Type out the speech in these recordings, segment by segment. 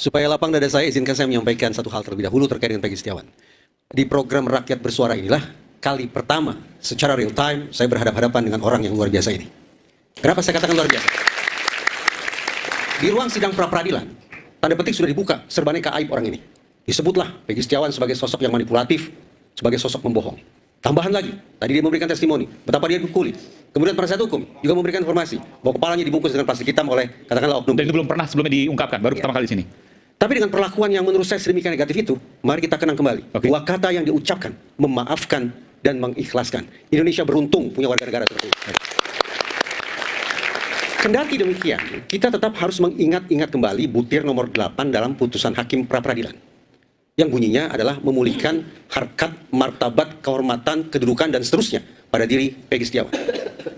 Supaya lapang dada saya, izinkan saya menyampaikan satu hal terlebih dahulu terkait dengan Peggy Setiawan. Di program Rakyat Bersuara inilah kali pertama secara real time saya berhadapan-hadapan dengan orang yang luar biasa ini. Kenapa saya katakan luar biasa? Di ruang sidang pra-peradilan, tanda petik sudah dibuka serbaneka aib orang ini. Disebutlah Peggy Setiawan sebagai sosok yang manipulatif, sebagai sosok pembohong. Tambahan lagi, tadi dia memberikan testimoni betapa dia dipukuli. Kemudian penasihat hukum juga memberikan informasi bahwa kepalanya dibungkus dengan plastik hitam oleh katakanlah oknum. Dan itu belum pernah sebelumnya diungkapkan, baru pertama kali di sini. Tapi dengan perlakuan yang menurut saya sedemikian negatif itu, mari kita kenang kembali. Dua kata yang diucapkan, memaafkan dan mengikhlaskan. Indonesia beruntung punya warga negara seperti itu. Kendati demikian, kita tetap harus mengingat-ingat kembali butir nomor 8 dalam putusan hakim pra-peradilan. Yang bunyinya adalah memulihkan harkat, martabat, kehormatan, kedudukan, dan seterusnya pada diri Peggy Setiawan.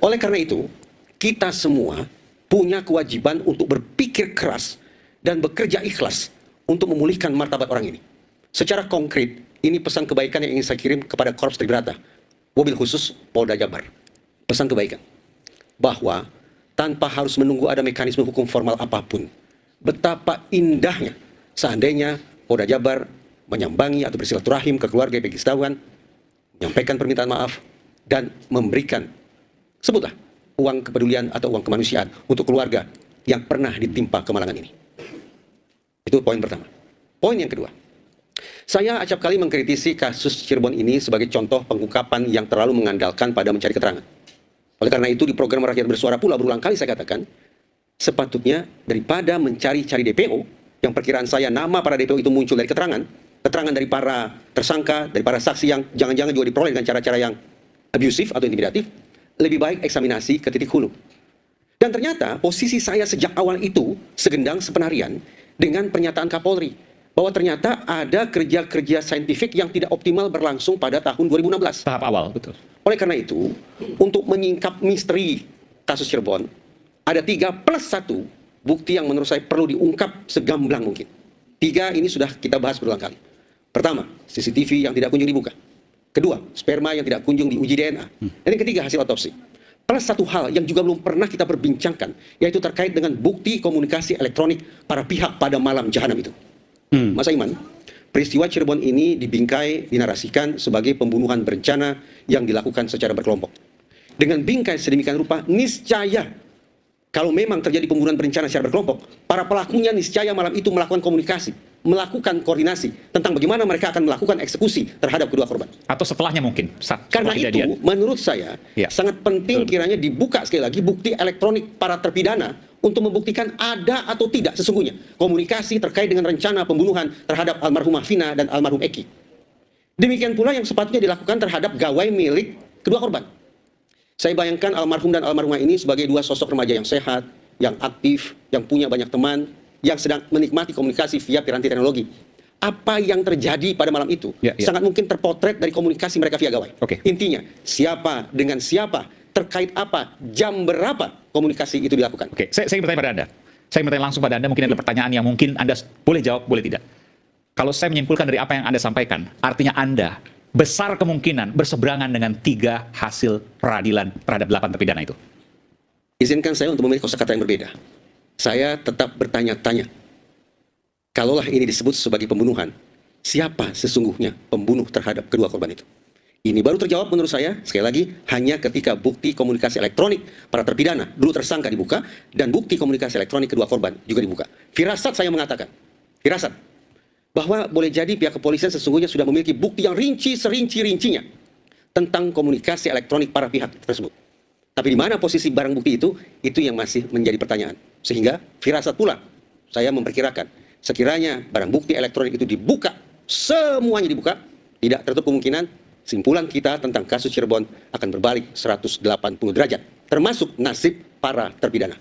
Oleh karena itu, kita semua punya kewajiban untuk berpikir keras dan bekerja ikhlas untuk memulihkan martabat orang ini. Secara konkret, ini pesan kebaikan yang ingin saya kirim kepada Korps Tribrata, mobil khusus Polda Jabar. Pesan kebaikan, bahwa tanpa harus menunggu ada mekanisme hukum formal apapun, betapa indahnya seandainya Polda Jabar menyambangi atau bersilaturahim ke keluarga Peggy Setiawan, menyampaikan permintaan maaf, dan memberikan, sebutlah, uang kepedulian atau uang kemanusiaan untuk keluarga yang pernah ditimpa kemalangan ini. Itu poin pertama. Poin yang kedua, saya acap kali mengkritisi kasus Cirebon ini sebagai contoh pengungkapan yang terlalu mengandalkan pada mencari keterangan. Oleh karena itu di program Rakyat Bersuara pula berulang kali saya katakan, sepatutnya daripada mencari-cari DPO, yang perkiraan saya nama para DPO itu muncul dari keterangan dari para tersangka, dari para saksi yang jangan-jangan juga diperoleh dengan cara-cara yang abusif atau intimidatif, lebih baik eksaminasi ke titik hulu. Dan ternyata posisi saya sejak awal itu segendang sepenarian dengan pernyataan Kapolri, bahwa ternyata ada kerja-kerja saintifik yang tidak optimal berlangsung pada tahun 2016. Tahap awal, betul. Oleh karena itu, untuk menyingkap misteri kasus Cirebon, ada 3+1 bukti yang menurut saya perlu diungkap segamblang mungkin. 3 ini sudah kita bahas berulang kali. Pertama, CCTV yang tidak kunjung dibuka. Kedua, sperma yang tidak kunjung diuji DNA. Dan yang ketiga, hasil otopsi. Plus satu hal yang juga belum pernah kita perbincangkan, yaitu terkait dengan bukti komunikasi elektronik para pihak pada malam jahanam itu. Mas Aiman, peristiwa Cirebon ini dibingkai, dinarasikan sebagai pembunuhan berencana yang dilakukan secara berkelompok. Dengan bingkai sedemikian rupa, niscaya kalau memang terjadi pembunuhan berencana secara berkelompok, para pelakunya niscaya malam itu melakukan komunikasi, melakukan koordinasi tentang bagaimana mereka akan melakukan eksekusi terhadap kedua korban. Atau setelahnya mungkin. Karena itu, menurut saya, sangat penting kiranya dibuka sekali lagi bukti elektronik para terpidana untuk membuktikan ada atau tidak sesungguhnya komunikasi terkait dengan rencana pembunuhan terhadap almarhumah Vina dan almarhum Eki. Demikian pula yang sepatutnya dilakukan terhadap gawai milik kedua korban. Saya bayangkan almarhum dan almarhumah ini sebagai dua sosok remaja yang sehat, yang aktif, yang punya banyak teman, yang sedang menikmati komunikasi via piranti teknologi. Apa yang terjadi pada malam itu sangat mungkin terpotret dari komunikasi mereka via gawai. Intinya, siapa dengan siapa, terkait apa, jam berapa komunikasi itu dilakukan. Saya ingin bertanya pada Anda. Saya ingin bertanya langsung pada Anda, mungkin ada pertanyaan yang mungkin Anda boleh jawab, boleh tidak. Kalau saya menyimpulkan dari apa yang Anda sampaikan, artinya Anda besar kemungkinan berseberangan dengan 3 hasil peradilan terhadap 8 terpidana itu. Izinkan saya untuk memilih kosakata yang berbeda. Saya tetap bertanya-tanya. Kalaulah ini disebut sebagai pembunuhan, siapa sesungguhnya pembunuh terhadap kedua korban itu? Ini baru terjawab menurut saya, sekali lagi, hanya ketika bukti komunikasi elektronik para terpidana, dulu tersangka dibuka, dan bukti komunikasi elektronik kedua korban juga dibuka. Firasat saya mengatakan, firasat, bahwa boleh jadi pihak kepolisian sesungguhnya sudah memiliki bukti yang rinci serinci-rincinya tentang komunikasi elektronik para pihak tersebut. Tapi di mana posisi barang bukti itu yang masih menjadi pertanyaan. Sehingga firasat pula saya memperkirakan sekiranya barang bukti elektronik itu dibuka, semuanya dibuka, tidak tertutup kemungkinan simpulan kita tentang kasus Cirebon akan berbalik 180 derajat, termasuk nasib para terpidana.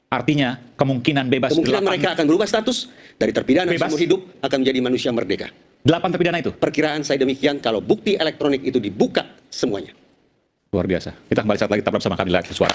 Artinya kemungkinan bebas. Kemungkinan mereka akan berubah status dari terpidana seumur hidup akan menjadi manusia merdeka. 8 terpidana itu? Perkiraan saya demikian kalau bukti elektronik itu dibuka semuanya. Luar biasa. Kita kembali saat lagi tetap bersama kami di Rakyat Bersuara.